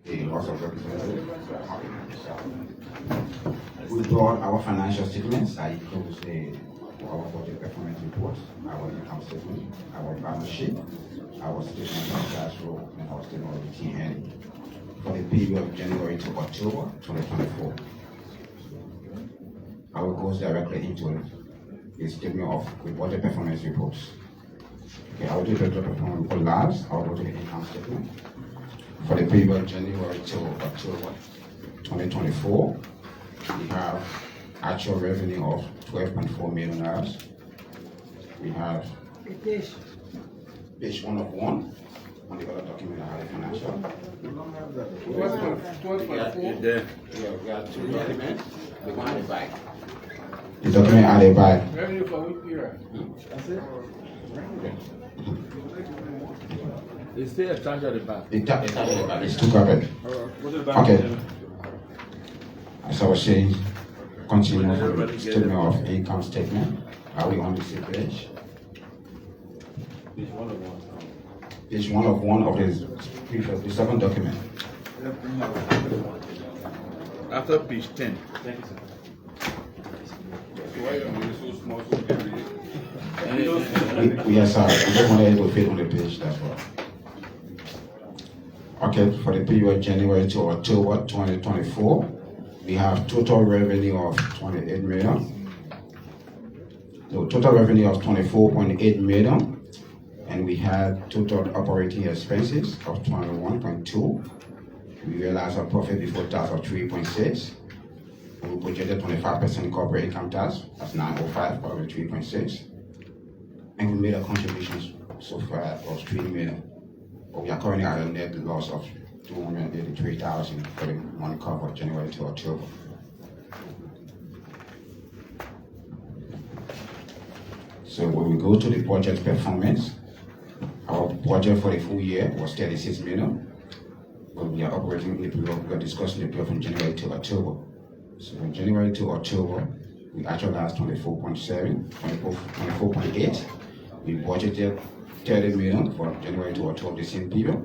the House of Representatives. We brought our financial statements. I include our budget performance reports, our income statement, our balance sheet, our statement of cash flow, and our statement of TN for the period of January to October 2024. I will go directly into the statement of the budget performance reports. Okay, I will do the budget performance report last. I will go to the income statement. For the period of January to October 2024, we have actual revenue of $12.4 million. We have page 1 of 1 on the other document I have the financial. We have two documents, the one at the back. The document at the back. Revenue for which period? That's it? They still a charge at the back. It's too covered. Okay. As I was saying, continue with the statement of income statement. Are we on the same page? Page 1 of 1. Page 1 of 1 of the second document. After page 10. Thank you, sir. Why are you so small so you can read it? Yes, sir. We just wanted to fit on the page, that's why. Okay, for the period January to October 2024, we have total revenue of 28 million. So total revenue of 24.8 million, and we had total operating expenses of 21.2. We realized a profit before tax of 3.6. We projected 25% corporate income tax, that's 905, probably 3.6. And we made a contribution so far of 3 million. But we are currently at a net loss of 283,000 for the month covered January to October. So when we go to the budget performance, our budget for the full year was 36 million. But we are operating in the period, we are discussing the period from January to October. So from January to October, we actualized 24.8. We budgeted 30 million for January to October, the same period.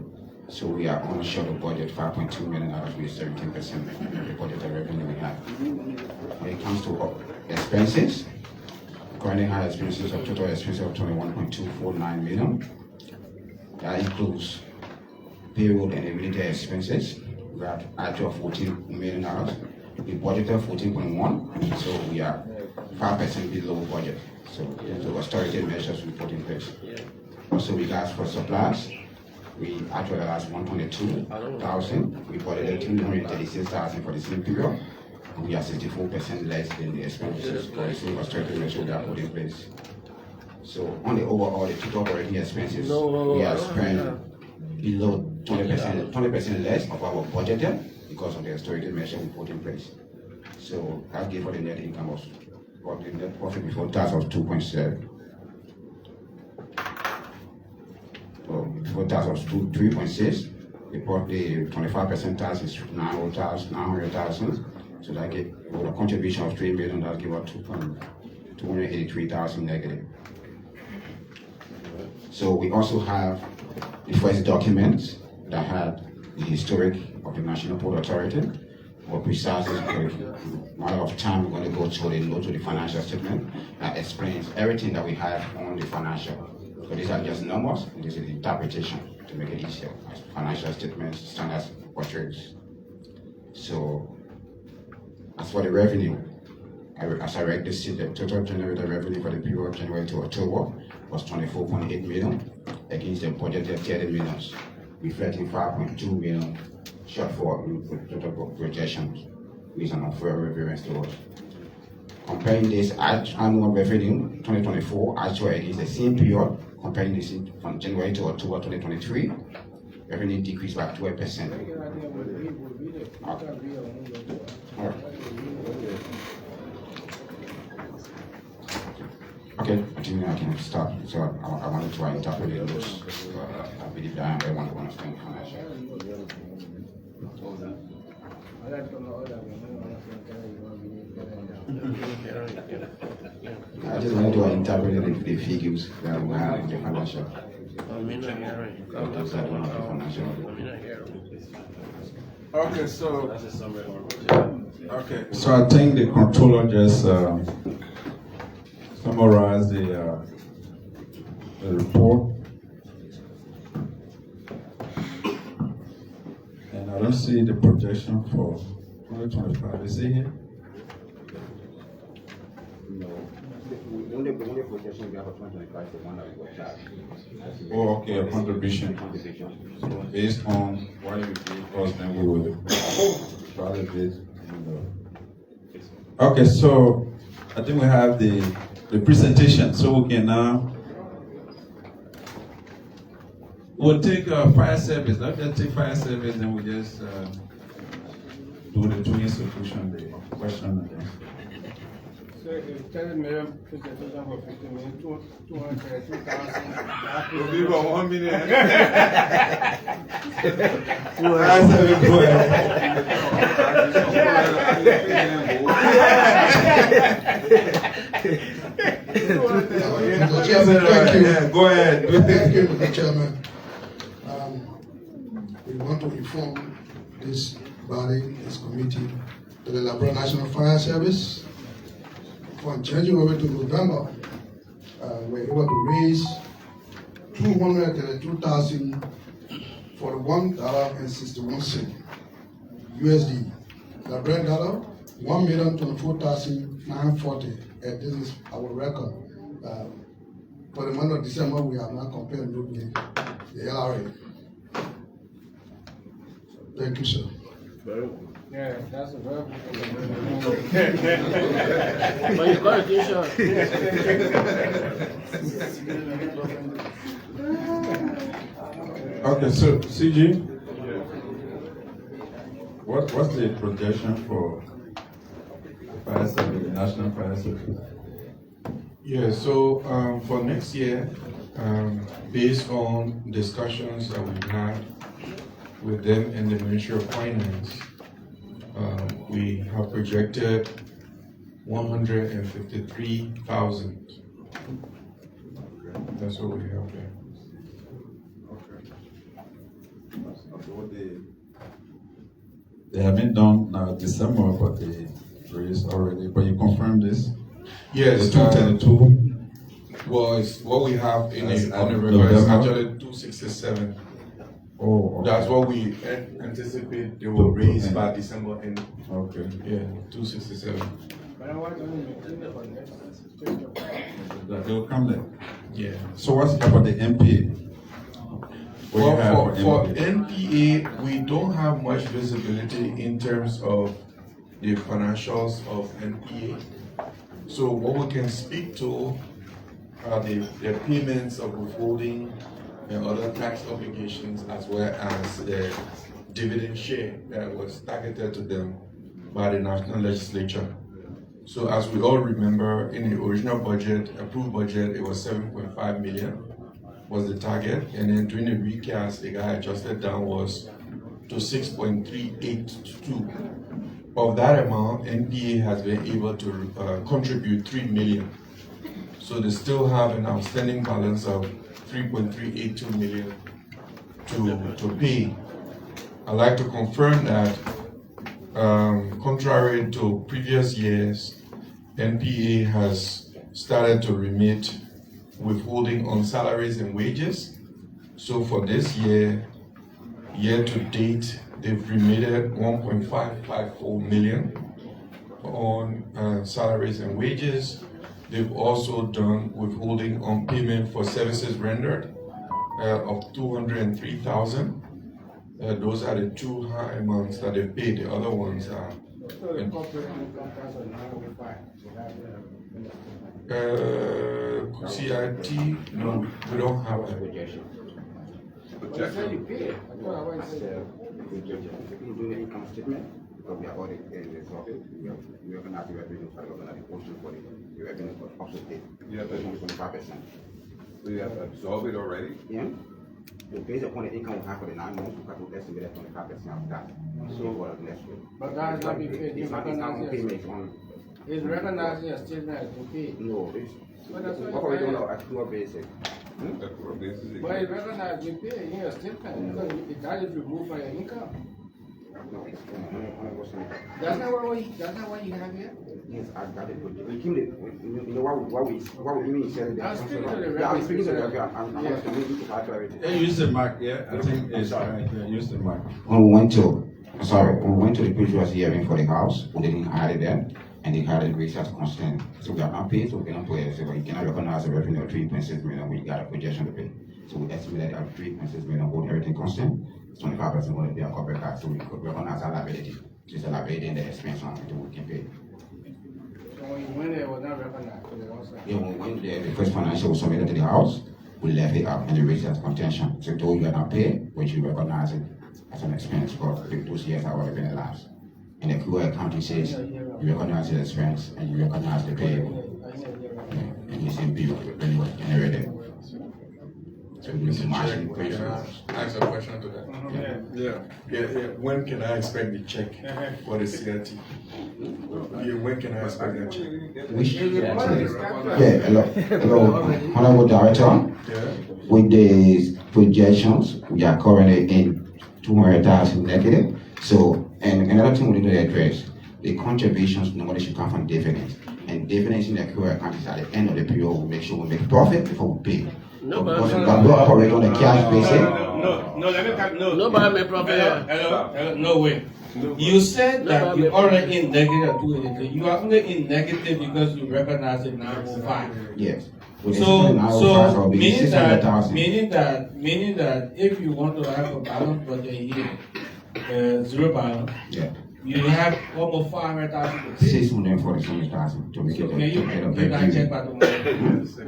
So we are only short of budget 5.2 million out of which 17% of the budgeted revenue we have. When it comes to expenses, currently high expenses of total expenses of 21.249 million. That includes payroll and related expenses. We have actual $14 million. We budgeted 14.1, so we are 5% below budget. So the austerity measures we put in place. Also, regards for supplies, we actually asked 122,000. We budgeted 236,000 for the same period. We are 64% less than the expenditures for the same austerity measures we are put in place. So on the overall, the total operating expenses, we are spent below 20% less of our budgeted because of the austerity measure we put in place. So that gave us the net income of, or the net profit before tax of 2.7. So before tax was 3.6. The 25% tax is 900,000. So that gave a contribution of 3 million. That gave us 283,000 negative. So we also have the first document that had the historic of the National Port Authority. Or precisely, for a matter of time, we're going to go to the note to the financial statement that explains everything that we have on the financial. So these are just numbers, and this is the interpretation to make it easier. Financial statements, standards, portraits. So, as for the revenue, as I read this, the total generated revenue for the period of January to October was 24.8 million against the budgeted 30 million, reflecting 5.2 million shortfall in total projections, which is an unfair variance to us. Comparing this annual revenue 2024 actual against the same period, comparing this from January to October 2023, revenue decreased by 12%. Okay, continue, I can start. So I wanted to interpret it loose. I believe that everyone will understand financial. I just wanted to interpret the figures that we have in the financial. Okay, so That's a summary of our budget. okay. So I think the controller just summarized the report. And I don't see the projection for 2025. Is it here? No. The only projection we have for 2025 is the one that we got charged. Oh, okay, a contribution. Contribution. So based on what you gave us, then we will validate. Okay, so I think we have the presentation, so we can now we'll take fire service. Let's just take fire service, then we just do the twin solution, the question again. So if 10 million presentation for 50 million, 232,000. We'll give her 1 minute. Fire service, go ahead. Mr. Chairman, thank you. Yeah, go ahead. Thank you, Mr. Chairman. We want to inform this body, this committee, to the Liberia National Fire Service. From January to November, we're able to raise $232,041.61 USD. Liberian dollar, $1,024,940, and this is our record. For the month of December, we have not compared with the LRA. Thank you, sir. Yeah, that's a very But you got a t-shirt. Okay, so CG, what's the projection for fire service, the national fire service? Yeah, so for next year, based on discussions that we've had with them and the Ministry of Finance, we have projected 153,000. That's what we have there. They haven't done now December, but they raised already. But you confirm this? Yes, The 232. was what we have in That's on the at record is November? actually 267. Oh, okay. That's what we anticipate they will raise by December end. Okay. Yeah, 267. But I want to maintain the connection. That they'll come there. Yeah. So what's about the MPA? What do you have Well, for MPA? NPA, we don't have much visibility in terms of the financials of NPA. So what we can speak to are the payments of withholding and other tax obligations, as well as the dividend share that was targeted to them by the national legislature. So as we all remember, in the original budget, approved budget, it was 7.5 million was the target, and then during the recast, it got adjusted downwards to 6.382. Of that amount, NPA has been able to contribute 3 million. So they still have an outstanding balance of 3.382 million to pay. I'd like to confirm that, contrary to previous years, NPA has started to remit withholding on salaries and wages. So for this year to date, they've remitted 1.554 million on salaries and wages. They've also done withholding on payment for services rendered of 203,000. Those are the two high amounts that they paid. The other ones are So the corporate income tax on 905. CIT. No, we don't have that. Projection. But you said you pay. I thought I went to say. Projection. We do the income statement, because we are already in the profit. We recognize the revenue, but we recognize the portion for the revenue for also paid. Yeah, but- 25%. So you have absorbed it already? Yeah. So based upon the income we have for the 9 months, we have to estimate 25% of that. So for the next year. But that has not been paid. It's not on payment, it's on. It's recognized in your statement as you pay. No, it's. But that's What what are we you doing pay. on accrual basis? This is But it's recognized you pay in your statement because that is removed from your income. No, That's not what you have here? Yes, I got it. We keep it. You know what we mean? Said I'm speaking to the Yeah, I'm speaking to the referee. I'm Yeah. asking you to type everything. Yeah, use the mic, yeah, I think it's right there, use the mic. When we went to the previous hearing for the house, we didn't hire them, and they had a research constant. So we are not paid, so we cannot pay. So we cannot recognize the revenue of 3.6 million. We got a projection to pay. So we estimated at 3.6 million, hold everything constant. 25% going to be a corporate tax, so we could recognize our liability. Just a liability and the expense on it, we can pay. So when you went there, it was not recognized. It was Yeah, when we went there, the first financial was submitted to the house, we left it up and the research contention. So though you are not paid, but you recognize it as an expense for those years that already been elapsed. And the QA accounting says you recognize the expense and you recognize the payable. And you same people when you generated. So we need to match the Can I ask a question to that? Yeah. When can I expect the check for the CRT? Yeah, when can I expect that check? Which, Yeah. hello, Honorable Director, Yeah. with the projections, we are currently in 200,000 negative. So, and another thing we need to address, the contributions normally should come from dividends. And dividends in the QA account is at the end of the period, we make sure we make profit before we pay. No, Because we but can operate on a cash basis. No, let me cut. No. nobody may profit. Hello, no way. You said that you're already in negative 283. You are only in negative because you recognize it 905. Yes. With the So, 905, I'll be meaning 600,000. that if you want to have a balance budget here, zero balance, Yeah. you have almost 500,000 to pay. 647,000 to make it Can you to get a get that break check even. back to money?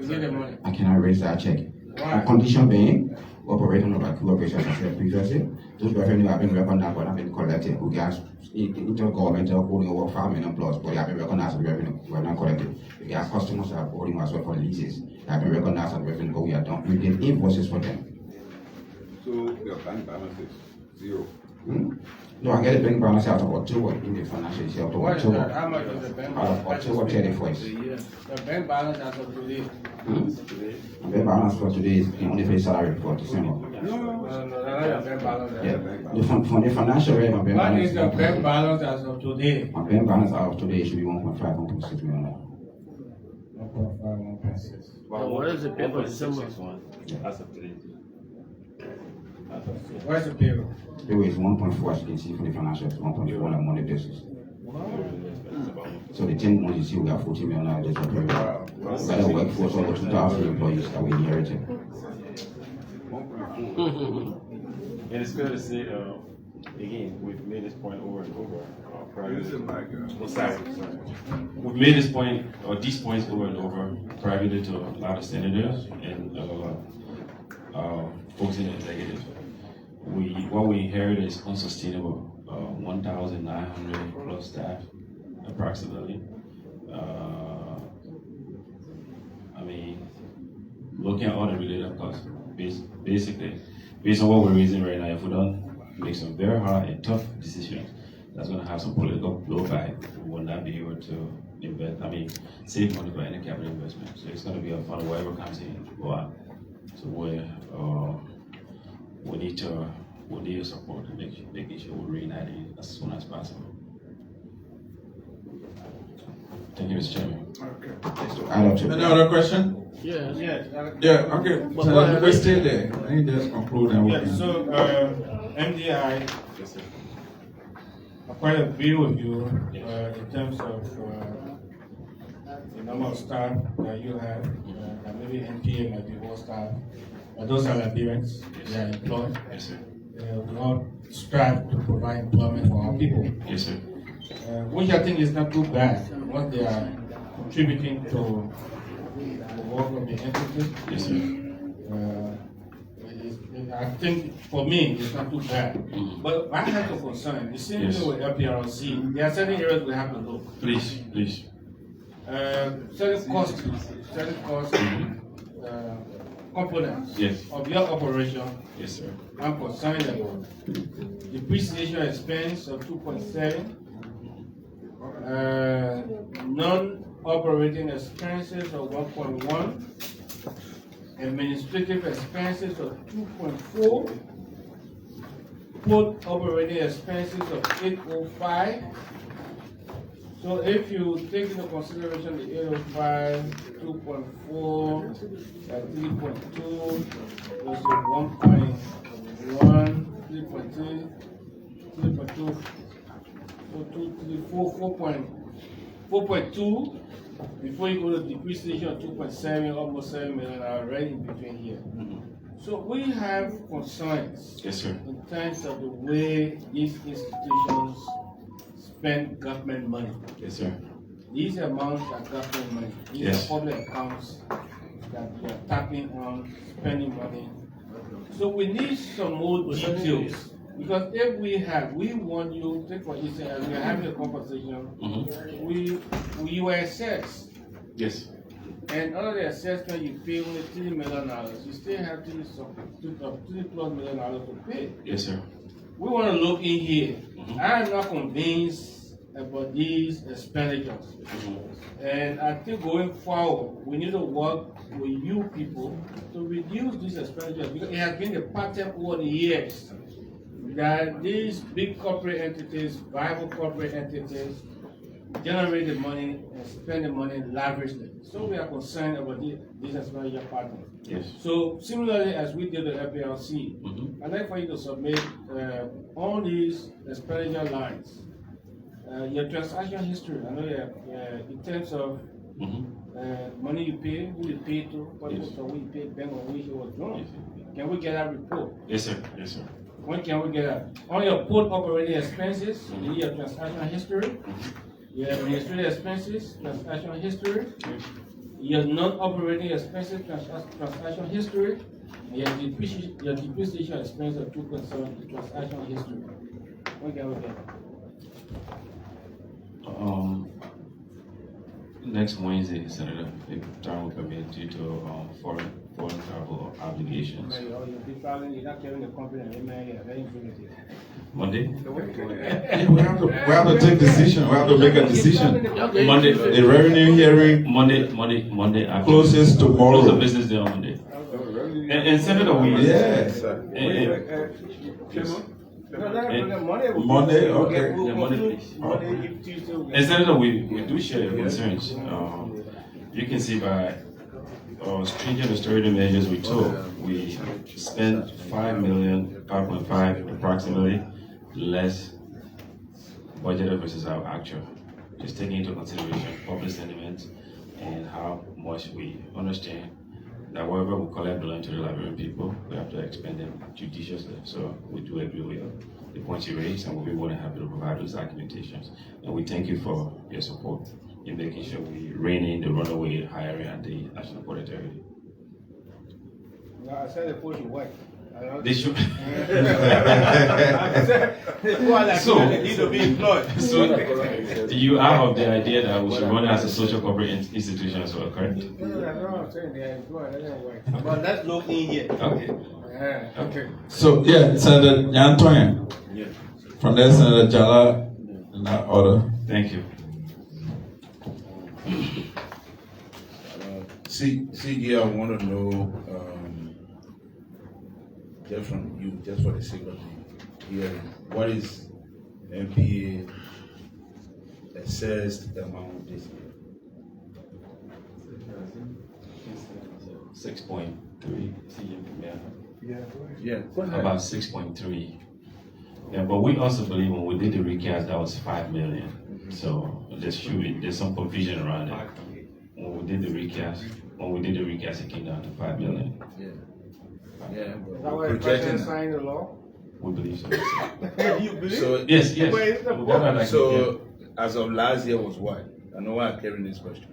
You get the money. I cannot raise that check. Why? The condition being, operating on a Cuba basis, as I said previously, those revenue have been recognized but have been collected. We got intergovernmental holding over 5 million plus, but they have been recognized as revenue. We are not collected. We got customers that are holding as well for leases. They have been recognized as revenue, but we are done. We did invoices for them. So your bank balance is zero. No, I get a bank balance out of October in the financial year of What is that? October. How much is the bank Out of balance? October 31st. The bank balance as of today. The bank balance for today is the only paid salary for December. No, that's not your bank balance. Yeah. From the financial year, my bank What balance is the bank balance as of today? My bank balance out of today should be 1.5, 1.6 million. 1.5, 1.6. But what is the pay for December? As of today. Where's the payroll? Payroll is 1.4, as you can see from the financials, 1.4 on a monthly basis. So the 10 months you see, we have 40 million dollars of payroll. We got a workforce over 2,000 employees that we inherited. And it's fair to say, again, we've made this point over and over. Use the mic. Oh, sorry. We've made this point, or these points over and over, privately to a lot of senators and folks in the executive. What we inherited is unsustainable. 1,900 plus staff, approximately. I mean, looking at all the related costs, basically, based on what we're raising right now, if we don't make some very hard and tough decisions, that's going to have some political blowback. We will not be able to invest, save money for any capital investment. So it's going to be a fun whatever comes in, go out. So we need your support to making sure we reignite it as soon as possible. Thank you, Mr. Chairman. Add up to Any other question? Yes. Yeah, okay, But so what- we stay there, I think just conclude and we Yeah, can. so, MDI, Yes, sir. I quite agree with you, in terms of, the number of staff that you have, and maybe NPA might be more staff. Those are Liberians, they are employed. Yes, sir. We all strive to provide employment for our people, Yes, sir. which I think is not too bad, once they are contributing to the work of the entity. Yes, sir. I think for me, it's not too bad. Mhm. But I have a concern, the same Yes. thing with LPRC, there are certain areas we have to look. Please. Certain costs, components Yes. of your operation, Yes, sir. I'm concerned about. Depreciation expense of 2.7, non-operating expenses of 1.1, administrative expenses of 2.4, put operating expenses of 805. So if you take into consideration the 805, 2.4, 3.2, plus the 1.1, 3.3, 3.2, 4.2, before you go to depreciation of 2.7, almost 7 million are right in between here. So we have concerns Yes, sir. in terms of the way these institutions spend government money. Yes, sir. These amounts are government money. These Yes. are public accounts that we are tapping on, spending money. So we need some more details. Because if we want you, take for instance, as we are having a conversation, you were assessed. Yes. And under the assessment, you pay only $3 million. You still have $3+ million to pay. Yes, sir. We want to look in here. I am not convinced about these expenditures. And I think going forward, we need to work with you people to reduce these expenditures because it has been a pattern over the years that these big corporate entities, viable corporate entities, generate the money and spend the money lavishly. So we are concerned about this expenditure pattern. Yes. So similarly as we did the FPLC, I'd like for you to submit all these expenditure lines, your transaction history. I know in terms of money you pay, who you pay to, what Yes. who you pay, bank on which it was drawn. Can we get that report? Yes, sir. Yes, sir. When can we get that? On your put operating expenses, you need your transaction history, your administrative expenses, transaction history, your non-operating expenses, transaction history, and your depreciation expense of 2.7, transaction history. When can we get that? Next Wednesday, Senator, if time will permit, due to foreign travel obligations. You'll be traveling, you're not carrying the company, very informative. Monday? Yeah, we have to take decision. We have to make a decision. Monday. The revenue hearing Monday. After. closes Close the tomorrow. business day on Monday. And Senator, we. Yes. Monday, okay. Yeah, Monday, please. And Senator, we do share your concerns. You can see by stringent austerity measures we took, we spent 5.5 approximately less budgeted versus our actual. Just taking into consideration public sentiment and how much we understand that whatever we collect belong to the Liberian people, we have to expend them judiciously. So we do agree with the points you raised, and we'll be more than happy to provide those documentations. And we thank you for your support in making sure we rein in the runaway hiring at the National Port Authority. No, I said the post should work. They should. So they need to be employed. So you are of the idea that we should run as a social corporate institution as well, correct? No, I'm saying they are employed. That doesn't work. But let's look in here. Okay. Okay. So yeah, Senator Nyantoya. From there, Senator Jala, in that order. Thank you. CG, I want to know, just from you, just for the sake of the hearing, what is MPA assessed amount this year? 6.3. Yeah. About 6.3. Yeah, but we also believe when we did the recast, that was 5 million. So there's some confusion around it. When we did the recast, it came down to 5 million. Yeah. Yeah. Is that why the president signed the law? We believe so. You believe? So, Yes. Where is the We got that like- so as of last year was what? I know why I'm carrying this question.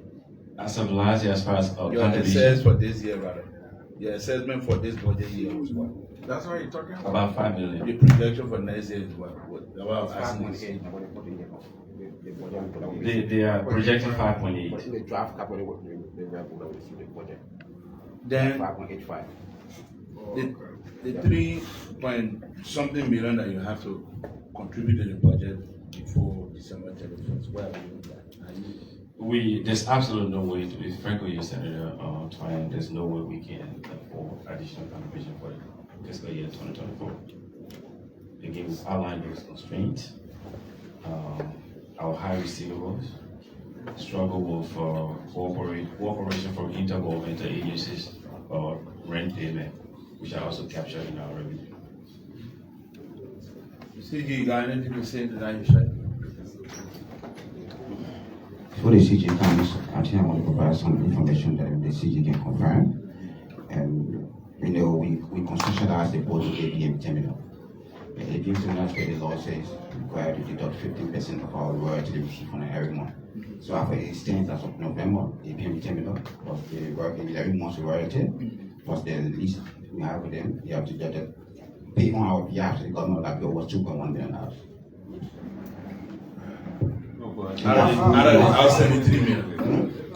As of last year, as far as Your contribution, assessment for this year, rather. Your assessment for this budget year was what? That's what you're talking about? about 5 million. The projection for next year is what? About asking this. They are projecting 5.8. In the draft capital, they will receive the budget. Then 5.85. the 3-point-something million that you have to contribute to the budget before December 31st, where are we doing that? There's absolutely no way to be frank with you, Senator Twine. There's no way we can afford additional contribution for the fiscal year 2024. again, we've outlined those constraints. Our high receivables, struggle with cooperation from intergovernmental agencies or rent payment, which are also captured in our revenue. CG, you got anything to say to that you said? Before the CG comes, I think I want to provide some information that the CG can confirm. And we constitutionalized the board of ABM terminal. The ABM terminal, where the law says, required to deduct 15% of our royalty received from every month. So after it stands as of November, ABM terminal was the working every month's royalty, plus the lease we have with them, they have to pay on our behalf to the government that bill was $2.1 million. Out of 73 million. We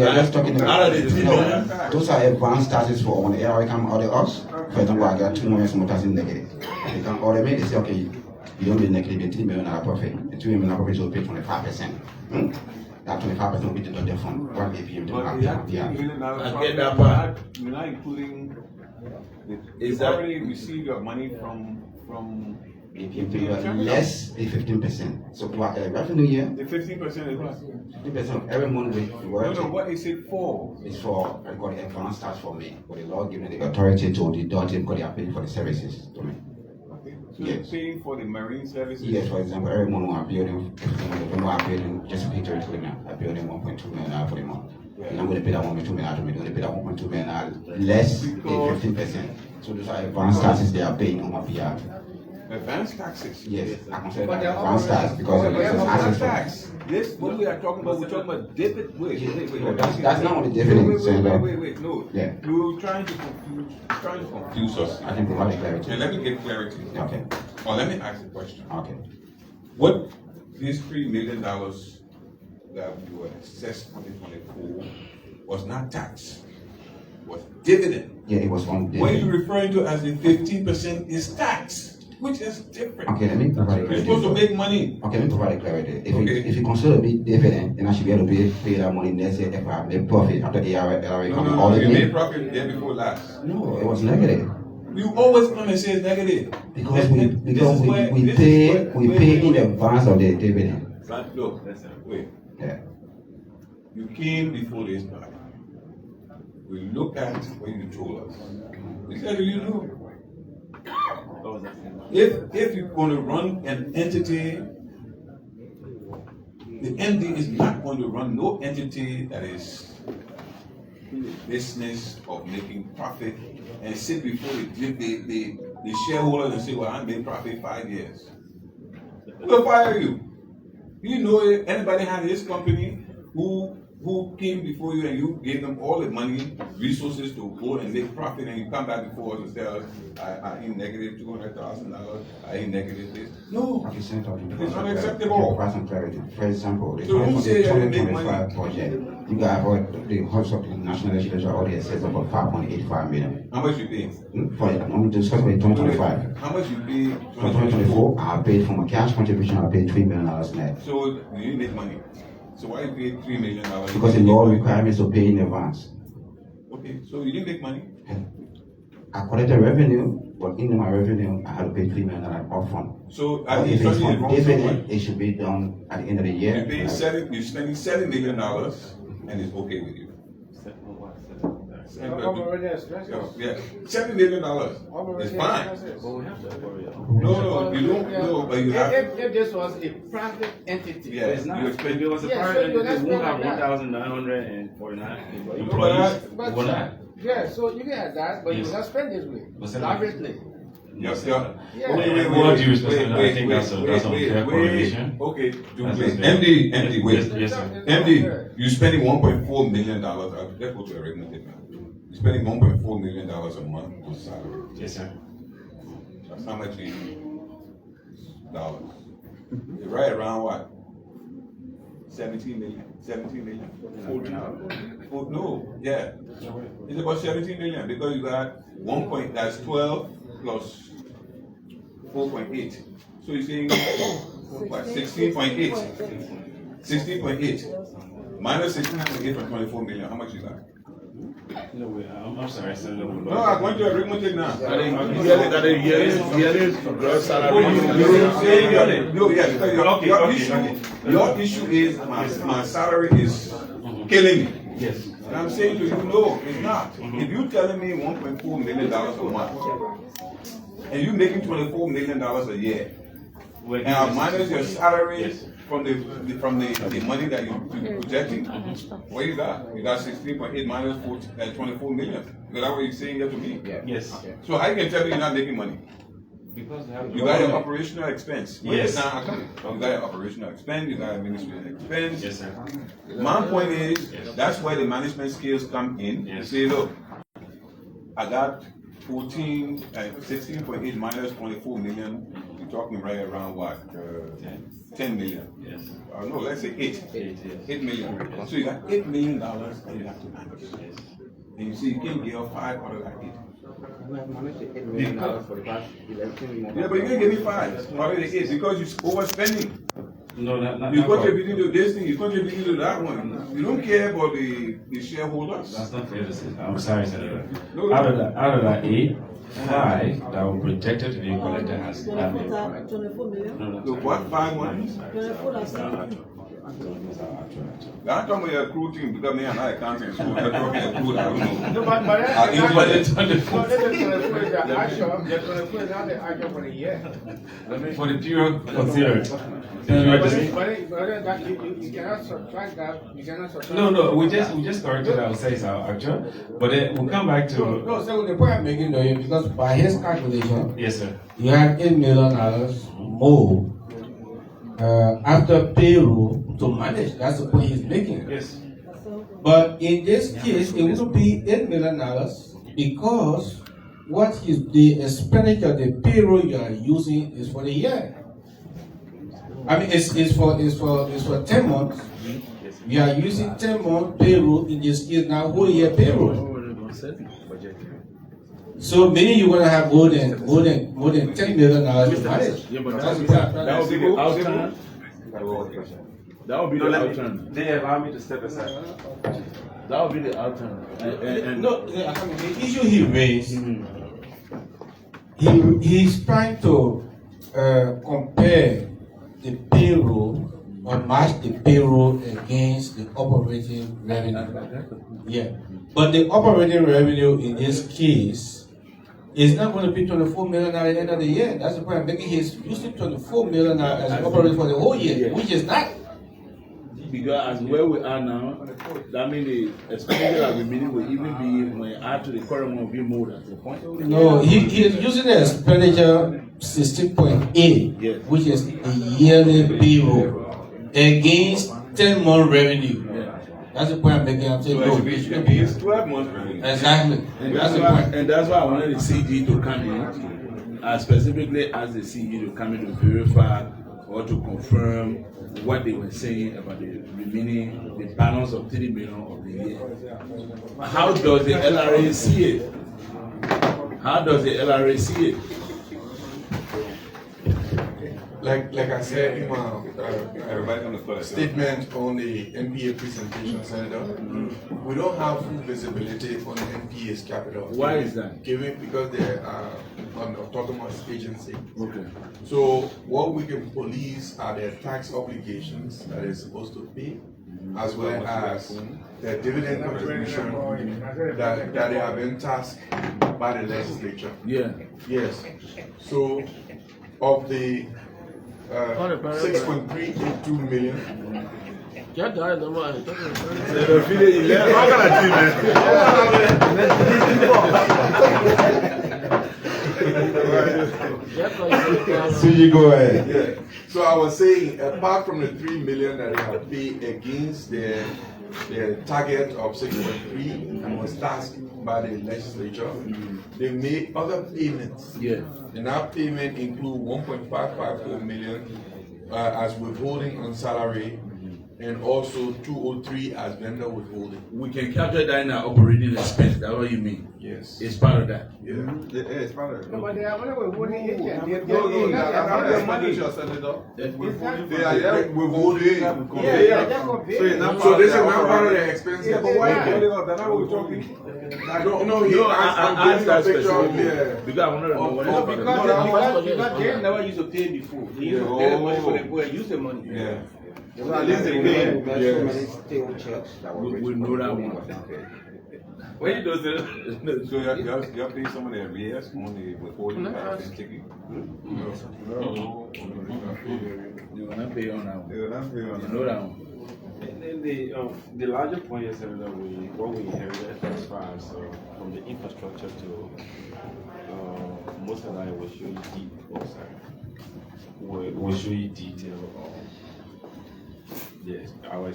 are just talking Out about of the 3 million. those are advanced taxes for when the ARA come out of us. For example, I got 2 million taxes negative. They can order me, they say, okay, you don't be negative, 3 million profit. The 3 million profit will pay 25%. That 25% will be deducted from 1 APM to I get that part. You're not including, Is you that- already receive your money from APM to less than 15%. So what revenue year, the 15% is what? 15% of every month we No, work. no, what is it for? It's for, I got the advanced tax for me, but the law giving the authority to deduct it because they are paying for the services to me. Okay. So Yes. you're paying for the marine services? Yes, for example, every month we are building, I'm building just a picture to them. I'm building 1.2 million for the month. And I'm going to pay that 1.2 million to me. I'm going to pay that 1.2 million less than 15%. So those are advanced taxes they are paying on my behalf. Advanced taxes? Yes, I consider But that they are advanced tax because it But is advanced access. tax. This, what we are talking about, we're talking about dividend. Wait. That's not what the dividend is saying. Wait, no. Yeah. You're trying to confuse us. I can provide clarity. And let me get clarity. Okay, Or let me ask a question. okay. What these $3 million that we were assessed 2024 was not tax, was dividend. Yeah, it was on What you're dividend. referring to as the 15% is tax, which is different. Okay, let me provide You're clarity. supposed to make money. Okay, let me provide clarity. Okay. If you consider me dividend, then I should be able to pay that money next year if I make profit after ARA come No, all you the made way. profit there before last. No, it was negative. You always come and say it's negative. Because And we this is where- we this is pay where- we wait, pay wait, in wait. advance of the dividend. But look, wait. Yeah. You came before this time. We looked at what you told us. We said, you know, if you're going to run an entity, the MD is not going to run no entity that is in the business of making profit and sit before the shareholders and say, well, I made profit 5 years. We'll fire you. You know, if anybody had his company who came before you and you gave them all the money, resources to go and make profit, and you come back before us and tell us, I ain't negative $200,000, I ain't negative this. No, Okay, Senator, it's unacceptable. provide some clarity. For example, the So who say you didn't make 2025 budget, you got the House of the National Legislature already assessed about 5.85 million. How much you pay? For I'm discussing with 2025. How much you pay? For 2024, I paid from a cash contribution, I paid $3 million net. So you didn't make money. So why you pay $3 million? Because the law requires me to pay in advance. Okay, so you didn't make money. I collected revenue, but in my revenue, I had to pay $3 million upfront. So But are you if it's instructing it from wrong so dividend, much? it should be done at the end of the year. You're spending $7 million and it's okay with you. I'm already expenses. Yeah, $7 million. It's fine. No, you don't know, but you have. If this was a private entity. Yeah, It's not. you If expect. it was a Yeah, private so you're entity, we won't have not spending that. 1,949 employees. But- We will not. Yeah, so you get that, but you Yes. will not spend this way. But Senator- Laboriously. Yes, Yeah. With all due respect, I think that's unfair correlation. Okay, That's MD, wait. Yes, sir. MD, you spending $1.4 million. Let's go to a regular statement. You're spending $1.4 million a month on salary. Yes, sir. That's how much in dollars? You're right around what? 17 million. 14. No, yeah. It's about 17 million because you got that's 12 plus 4.8. So you're saying what? 16.8. 16.8. Minus 16.8 from 24 million. How much you got? No, wait, I'm sorry, Senator. No, I'm going to agree with it now. Yearly gross salary. No, yeah, because your issue is my salary is killing me. Yes. And I'm saying to you, no, it's not. If you're telling me $1.4 million a month, and you're making $24 million a year, and I minus your salary from the money that you're projecting, what you got? You got 16.8 minus 24 million. Is that what you're saying here to me? Yes. So how you can tell me you're not making money? Because they have You got your operational expense. Yes. Now, you got your operational expense, you got administrative expense. Yes, sir. My point is, that's where the management skills come in. You say, look, I got 16.8 minus 24 million. You're talking right around what? 10 million. Yes. No, let's say 8. 8 million. So you got $8 million that you have to manage. Yes. And you see, you can't give 5 out of that 8. We have managed the $8 million for the past 11 months. Yeah, but you can't give me 5 out of the 8 because you're overspending. No, not You're contributing to this thing, you're contributing to that one. You don't care about the shareholders. That's not fair to say. I'm sorry, Senator. No, Out of that 8, 5 that were projected to be collected has not been. 24 million. So what 5 ones? 24 that's I'm talking about your accrued thing because me and I can't say so. I'm talking accrued, I don't know. No, but But it's 24. no, this is 24 is the actual, the 24 is not the actual for the year. For the period considered. But you cannot subtract that, you cannot subtract. No, we just corrected ourselves, our actual. But then we'll come back to. No, so the point I'm making though is because by his calculation, Yes, sir. you have $8 million more after payroll to manage. That's the point he's making. Yes. But in this case, it will be $8 million because what is the expenditure, the payroll you are using is for the year. I mean, it's for 10 months. We are using 10 months payroll in this case now, whole year payroll. So meaning you're gonna have more than $10 million to manage. Yeah, but That's that would be the outcome. That would be the outcome. They allow me to step aside. That would be the outcome. No, the issue he raised, he's trying to compare the payroll or match the payroll against the operating revenue. Yeah, but the operating revenue in this case is not going to be $24 million at the end of the year. That's the point I'm making. He's using $24 million as an operating for the whole year, which is not. Because as where we are now, that means the expenditure that remaining will even be, when you add to the current one, will be more. That's the point. No, he's using the expenditure 16.8, Yes. which is the yearly payroll against 10-month revenue. That's the point I'm making. I'm saying, no, it should be. It's 12 months revenue. Exactly. And That's the why, point. and that's why I wanted the CG to come in. I specifically asked the CG to come in to verify or to confirm what they were saying about the remaining, the balance of 3 million of the year. How does the LRA see it? How does the LRA see it? Like I said in my Everybody on the first. statement on the NPA presentation, Senator, we don't have full visibility on the NPA's capital. Why is that? Because they are an autonomous agency. Okay. So what we can police are their tax obligations that they're supposed to pay, as well as the dividend contribution that they have been tasked by the legislature. Yeah. Yes. So of the 6.382 million. CG, go ahead. Yeah. So I was saying, apart from the 3 million that they have paid against their target of 6.3 and was tasked by the legislature, they made other payments. Yeah. And that payment include 1.554 million as withholding on salary and also 203 as vendor withholding. We can capture that in our operating expense. That's what you mean? Yes. It's part of that. Yeah. It's part of it. No, but they are only withholding agent. No, that's not the expenditure, Senator. They are there withholding. Yeah. So this is not part of the expense. Yeah, but why are you holding up? That's not what we're talking. No, he asked, I'm getting a picture of there. Because I want to know what Oh, is part of because they never used to pay before. They used to pay the money for the boy, use the money. Yeah. So at least they pay. We know that one. When you do So you're paying some of the arrears on the withholding that have been taken? You're gonna pay on that one. You're not paying on You that. know that one. And then the larger point is that what we inherited as far as from the infrastructure to most of that will show you will show you detail of our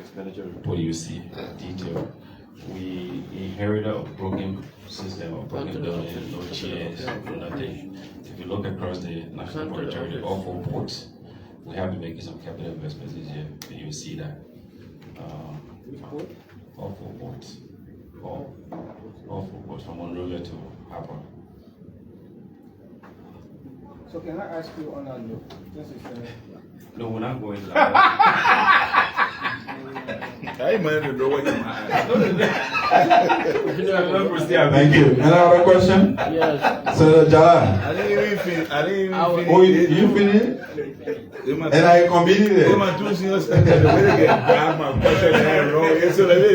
expenditure report. You see detail. We inherited a broken system, a broken building, no chairs, no nothing. If you look across the national border territory, all 4 ports, we have been making some capital investments this year, and you see that. All 4 ports. All 4 ports from Monrovia to Harper. So can I ask you on that note? This is No, we're not going like I ain't mind to know what you mind. Thank you. Any other question? Yes. Senator Jala. I didn't even finish. Oh, you finished? And I committed it. My two senior standard, the way they get grab my question and wrong. So let me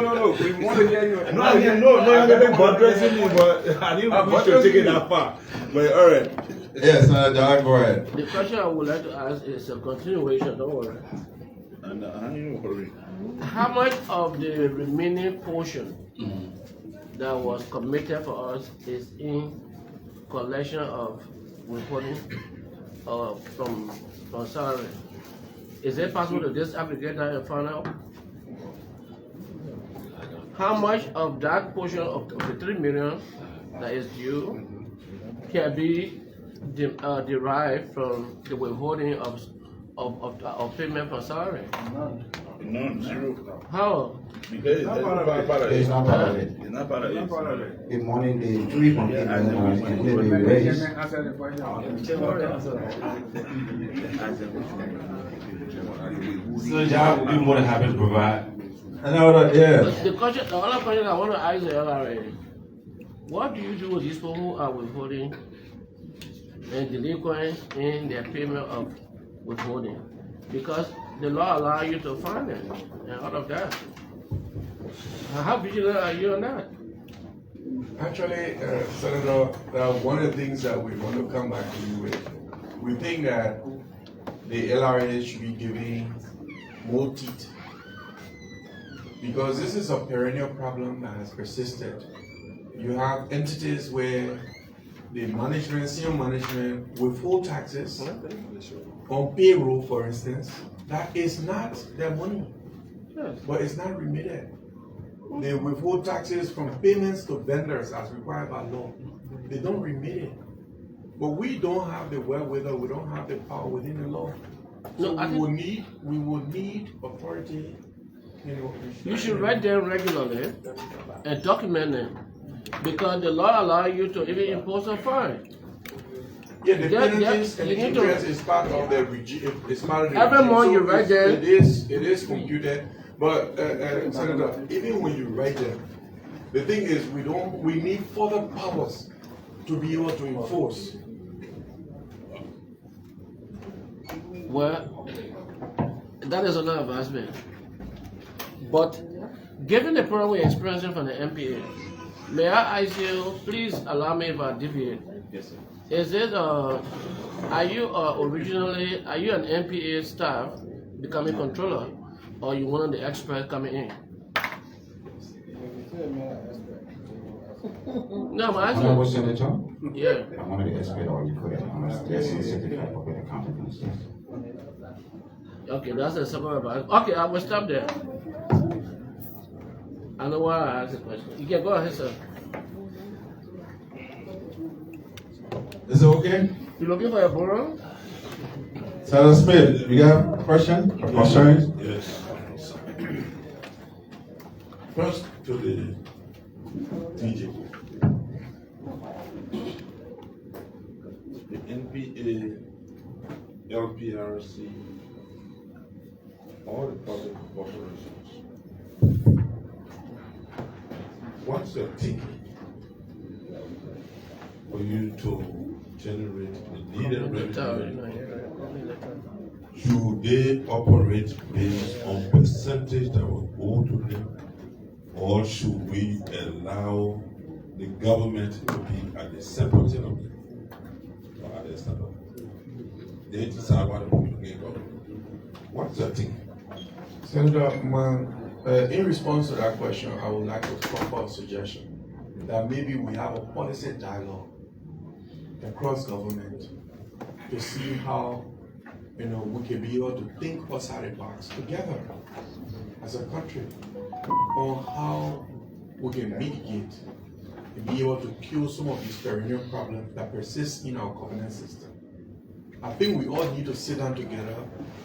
No. We want to hear you. No, you're been buttressing me, but I didn't wish to take it that far. But all right. Yes, Senator Jala, go ahead. The question I would like to ask is a continuation, don't worry. And I ain't hurry. How much of the remaining portion that was committed for us is in collection of withholding from salary? Is it possible to disaggregate that and find out? How much of that portion of the 3 million that is due can be derived from the withholding of payment for salary? None, zero. How? Because it's not part of it. It's not part of it. It's not part of it. The money, the 3.8 million we raised. So Jala will be more than happy to provide. Any other, yeah. The other question I want to ask the LRA, what do you do with these people who are withholding and delinquent in their payment of withholding? Because the law allows you to find it and all of that. How vigilant are you on that? Actually, Senator, one of the things that we want to come back to you with, we think that the LRA should be giving more teeth, because this is a perennial problem that has persisted. You have entities where the management, senior management, withhold taxes on payroll, for instance. That is not their money, but it's not remitted. They withhold taxes from payments to vendors as required by law. They don't remit it. But we don't have the wherewithal, we don't have the power within the law. So we will need authority. You should write them regularly and document them, because the law allows you to even impose a fine. Yeah, the penalties and the interest is part of the regime. It's part of the every regime. month So you write them. It is computed. But Senator, even when you write them, the thing is we need further powers to be able to enforce. Well, that is another advancement. But given the problem we're experiencing from the MPA, may I ask you, please allow me if I deviate. Yes, sir. Is it, are you an MPA staff becoming controller, or you one of the experts coming in? No, I'm asking. Honorable Senator? Yeah. I'm one of the experts or you could have certified public accounting ministers. Okay, that's the second about. Okay, I will stop there. I know why I asked the question. You can go ahead, sir. Is it okay? You looking for a borough? Senator Smith, you got a question or concerns? Yes. First to the DJ. The NPA, LPRC, all the public corporations. What's your thinking for you to generate the needed revenue? Should they operate based on percentage that will go to them, or should we allow the government to be at the center of it? Or at the center? They decide what the people get government. What's your thing? Senator, in response to that question, I would like to offer a suggestion that maybe we have a policy dialogue across government to see how we can be able to think outside the box together as a country on how we can mitigate and be able to cure some of these perennial problems that persist in our governance system. I think we all need to sit down together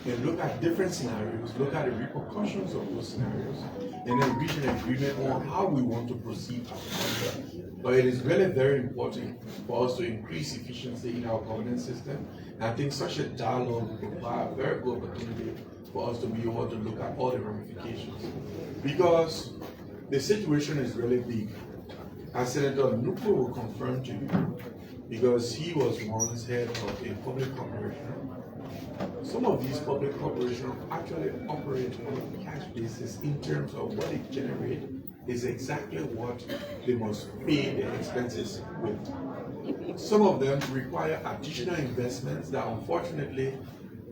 and look at different scenarios, look at the repercussions of those scenarios, and then reach an agreement on how we want to proceed as a country. But it is really very important for us to increase efficiency in our governance system. And I think such a dialogue will provide a very good opportunity for us to be able to look at all the ramifications. Because the situation is really big. As Senator Nupu will confirm to you, because he was once head of a public corporation. Some of these public corporations actually operate on a cash basis in terms of what they generate is exactly what they must pay their expenses with. Some of them require additional investments that unfortunately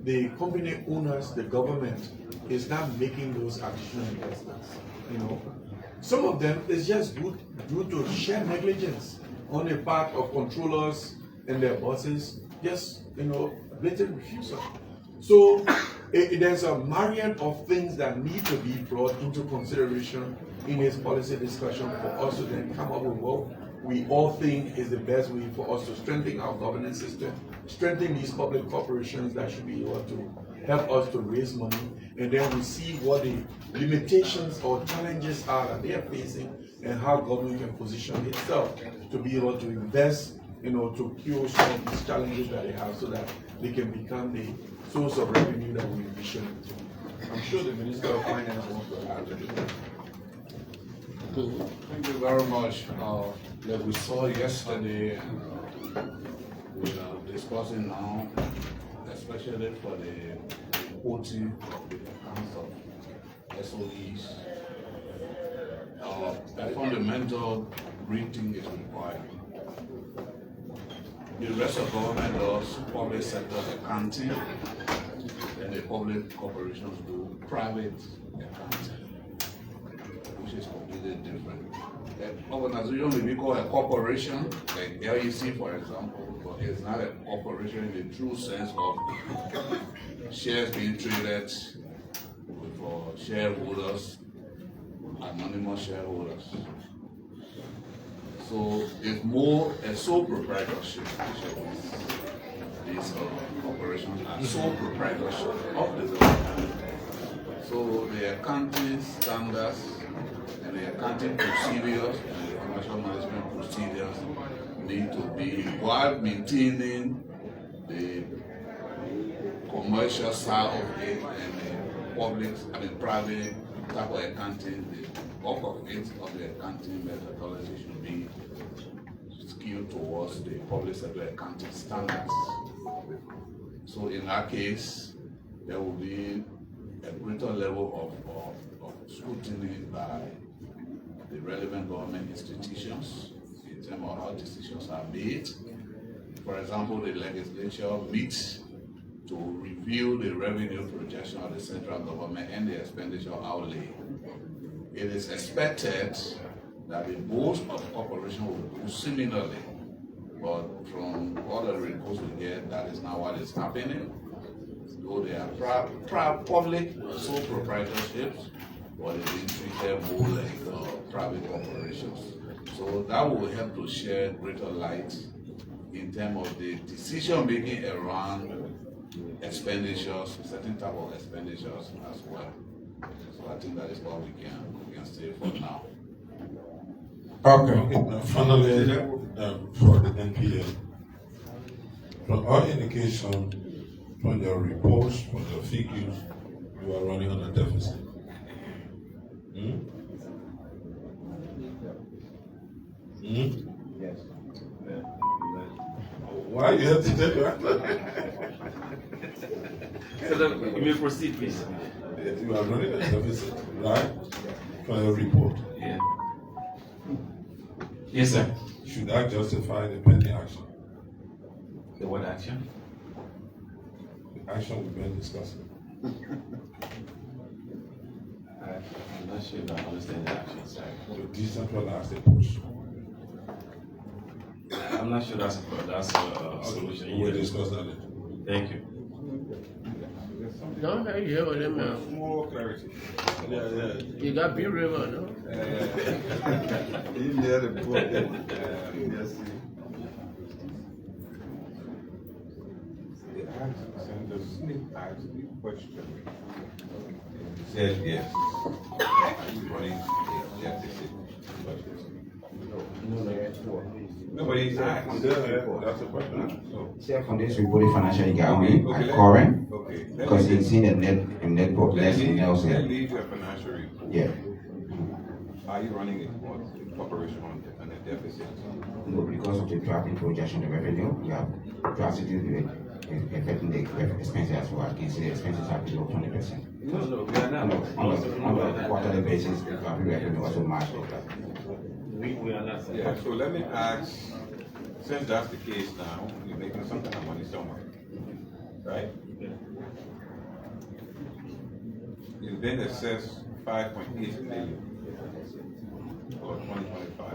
the company owners, the government, is not making those additional investments. Some of them is just due to sheer negligence on the part of controllers and their bosses, just blatant refusal. So there's a myriad of things that need to be brought into consideration in this policy discussion for us to then come up with what we all think is the best way for us to strengthen our governance system, strengthen these public corporations that should be able to help us to raise money, and then we see what the limitations or challenges are that they are facing and how government can position itself to be able to invest, to cure some of these challenges that they have so that they can become the source of revenue that we envision. I'm sure the Minister of Finance wants to add to it. Thank you very much. Like we saw yesterday, we are discussing now, especially for the quoting of the accounts of SOEs. A fundamental rethink is required. The rest of government does public sector accounting, and the public corporations do private accounting, which is completely different. An organization may be called a corporation, like LEC for example, but it's not a corporation in the true sense of shares being traded for shareholders, anonymous shareholders. So it's more a sole proprietorship. These corporations are sole proprietorship of the government. So the accounting standards and the accounting procedures and the financial management procedures need to be while maintaining the commercial side of it and the private type of accounting. The bulk of it of the accounting methodology should be skewed towards the public sector accounting standards. So in that case, there will be a greater level of scrutiny by the relevant government institutions in terms of how decisions are made. For example, the legislature meets to review the revenue projection of the central government and the expenditure outlay. It is expected that the boards of corporation will do similarly, but from all the reports we get, that is not what is happening. Though they are public sole proprietorships, but they're being treated more like private corporations. So that will help to share greater light in terms of the decision making around expenditures, certain type of expenditures as well. So I think that is what we can say for now. Okay. Now finally, for the NPA, from our indication, from your reports, from your figures, you are running on a deficit. Yes. Why you have to tell you may proceed, please. You are running a deficit, right? From your report. Yeah. Yes, sir. Should that justify the pending action? The what action? The action we've been discussing. I'm not sure if I understand the action, sir. To decentralize the push. I'm not sure that's a solution. We'll discuss that later. Thank you. Don't have you with them now. More clarity. You got Big River, no? You near the book. Yes. Senator Smith asked me a question. He said yes. Are you running a deficit budget? Nobody asked. That's a question. So, Sir, from this report, the financial year only at current, okay. because it's in the net book less than else. Let's leave your financial report. Yeah. Are you running a corporation on a deficit? No, because of the drop in projection of revenue, we have drastically affecting the expenses as well. I can see the expenses are below 20%. No, we are not. On a quarterly basis, the drop in revenue also matched that. We are not. Yeah, so let me ask, since that's the case now, you're making some kind of money somewhere, right? Yeah. You've been assessed 5.8 million for 2025.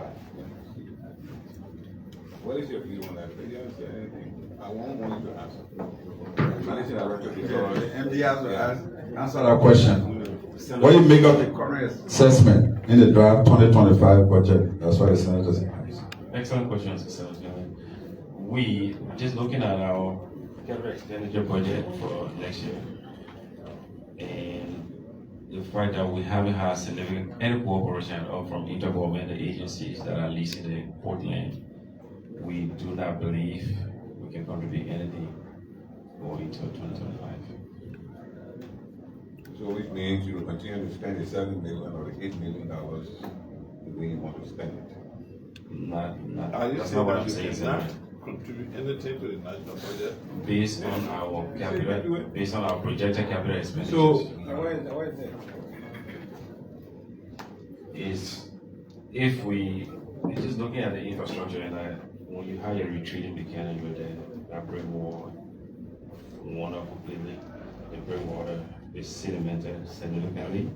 What is your view on that? Did you understand anything? I won't want you to answer. Managing director, The MD has to answer that question. What do you make of the current assessment in the draft 2025 budget? That's why the senators. Excellent question, Senator. We just looking at our capital expenditure budget for next year, and the fact that we haven't had significant any cooperation or from intergovernmental agencies that are leasing the port land, we do not believe we can contribute anything going into 2025. So which means you will continue to spend the $7 million or the $8 million the way you want to spend it. That's not what I'm saying, sir. Contribute anything to the national budget? Based on our capital, based on our projected capital expenditures. So, why is that? Is if we just looking at the infrastructure, and when you have your retreating Buchanan, you're there, that bring water completely, the bring water is sedimented significantly.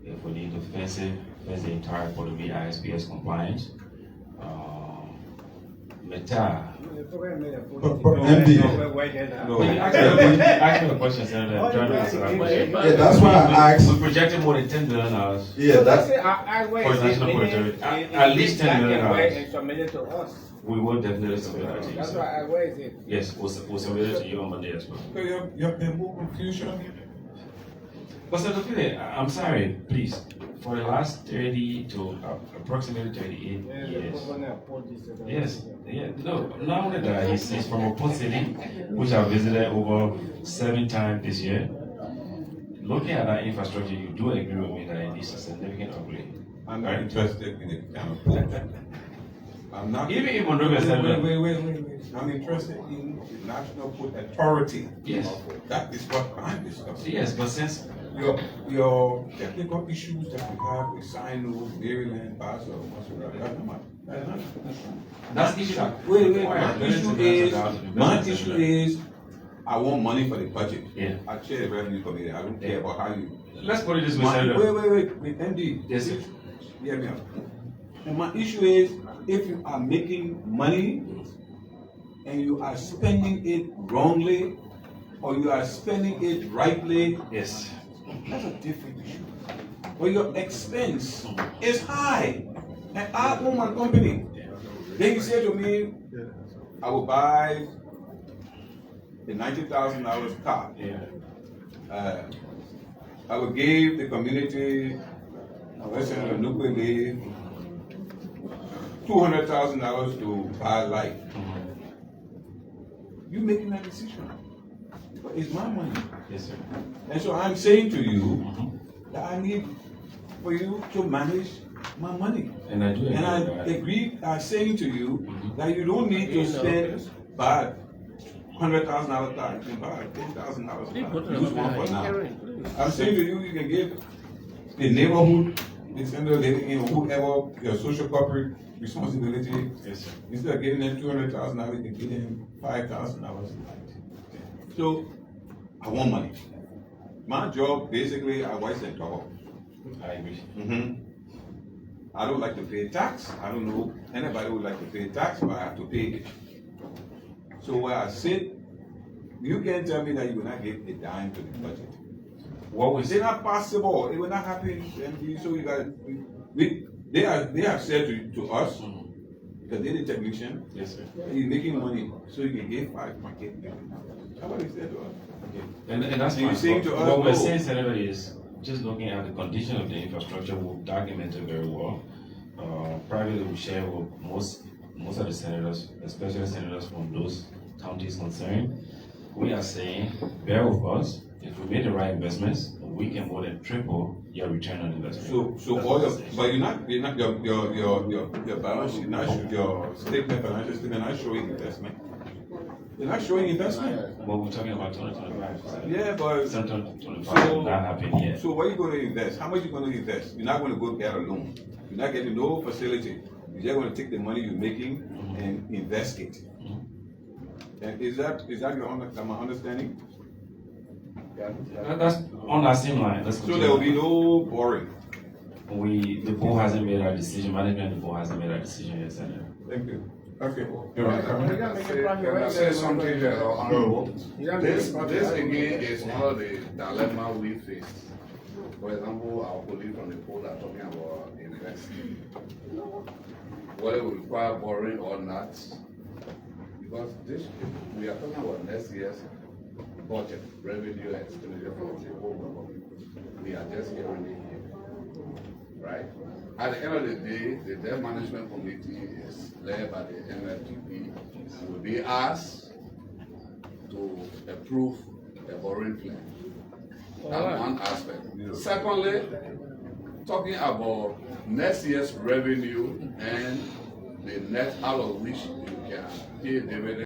If we need to fence the entire port to meet ISPS compliance. Metal. MD. Ask me a question, Senator. Yeah, that's why I asked. We projected more than $10 billion. Yeah, that's for national project. At least $10 million. We will definitely submit that to you. That's why where is it? Yes, we'll submit it to you on Monday as well. So you're paying more confusion? But Senator Philip, I'm sorry, please. For the last 30 to approximately 38 years. Yes, yeah, no, not only that, he's from a port city, which I visited over 7 times this year. Looking at that infrastructure, you do agree with me that it needs a significant upgrade. I'm not interested in the kind of port. I'm not. Even in Monrovia, wait. I'm interested in the National Port Authority. Yes. That is what I'm discussing. Yes, but since your technical issues that you have with Sino, Maryland, Basel, that's the issue. Wait. My issue is I want money for the budget. Yeah. I chair the revenue committee. I don't care about how you. Let's put it this way, Senator. Wait, MD. Yes, sir. Hear me out. And my issue is if you are making money and you are spending it wrongly or you are spending it rightly, yes, that's a different issue. But your expense is high, and I own my company. Then you say to me, I will buy the $90,000 car, I would give the community, Senator Nukwele, $200,000 to buy life. You making that decision. But it's my money. Yes, sir. And so I'm saying to you that I need for you to manage my money. And I do agree. And I agree, I'm saying to you that you don't need to spend buy $100,000 car. You can buy $10,000 car. Use one for now. I'm saying to you, you can give the neighborhood, whoever your social corporate responsibility. Yes, sir. Instead of giving them $200,000, you can give them $5,000. So I want money. My job, basically, I watch and talk. I agree. I don't like to pay tax. I don't know anybody would like to pay tax, but I have to pay it. So where I sit, you can't tell me that you will not give a dime to the budget. What was it's not possible. It will not happen. And so you got they have said to us, because they're the technician, yes, sir. You're making money, so you can get $5.8 million. That's what they said to us. Okay. And that's you're saying to us, what we're saying, Senator, is just looking at the condition of the infrastructure, we've documented very well. Privately, we share with most of the senators, especially senators from those counties concerned. We are saying, bear with us. If we make the right investments, we can more than triple your return on investment. So all your, but you're not your balance sheet, not your statement, financial statement, not showing investment. You're not showing investment. Well, we're talking about 2025. Yeah, but 2025 not happened yet. So what are you going to invest? How much are you going to invest? You're not going to go get a loan. You're not getting no facility. You're just going to take the money you're making and invest it. And is that your my understanding? That's on that same line. So there will be no borrowing. The board hasn't made a decision. Management, the board hasn't made a decision yet, Senator. Thank you. Okay. Can I say something, Honorable? This again is one of the dilemma we face. For example, our colleagues from the board are talking about investing. Whether we require borrowing or not, because we are talking about next year's budget, revenue and expenditure from the whole government. We are just hearing it here, right? At the end of the day, the debt management committee is led by the NFTP and will be asked to approve the borrowing plan. That's one aspect. Secondly, talking about next year's revenue and the net out of which you can pay dividends.